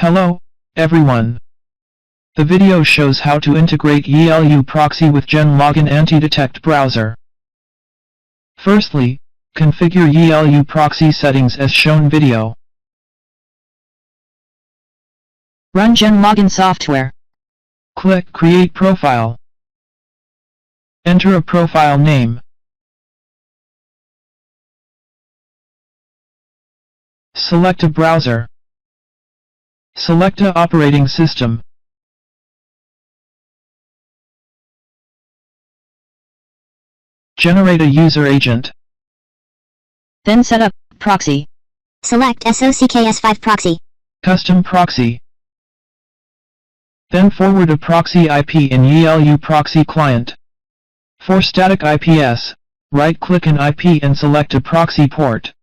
Hello, everyone. The video shows how to integrate YiLuProxy with GenLogin Antidetect browser. Firstly, configure YiLuProxy settings as shown video. Run GenLogin software. Click Create Profile. Enter a profile name. Select a browser. Select a operating system. Generate a user agent. Then set up proxy. Select SOCKS5 proxy. Custom proxy. Then forward a proxy IP in YiLuProxy client. For static IPs, right-click an IP and select a proxy port.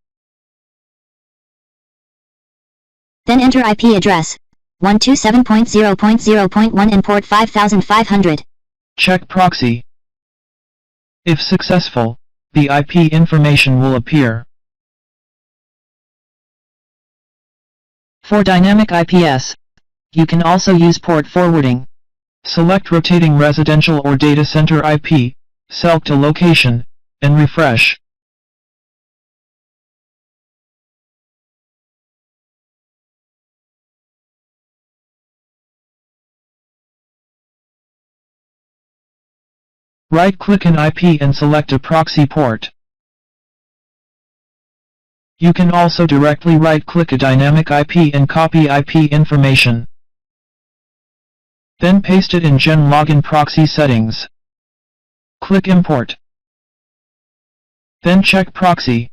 Then enter IP address 127.0.0.1 and port 5500. Check proxy. If successful, the IP information will appear. For dynamic IPs, you can also use port forwarding. Select rotating residential or data center IP, select a location, and refresh. Right-click an IP and select a proxy port. You can also directly right-click a dynamic IP and copy IP information. Then paste it in GenLogin proxy settings. Click Import. Then check Proxy.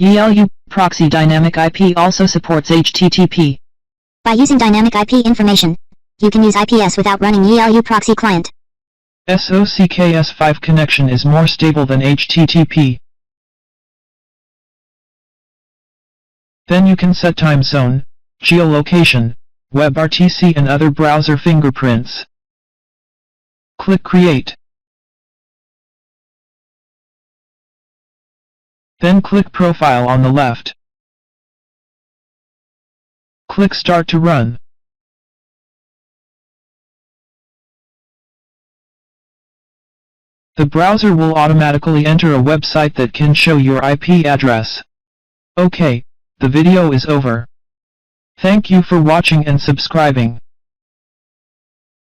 YiLuProxy dynamic IP also supports HTTP. By using dynamic IP information, you can use IPS without running YiLuProxy client. SOCKS5 connection is more stable than HTTP. Then you can set time zone, geolocation, WebRTC and other browser fingerprints. Click Create. Then click Profile on the left. Click Start to run. The browser will automatically enter a website that can show your IP address. Okay, the video is over. Thank you for watching and subscribing.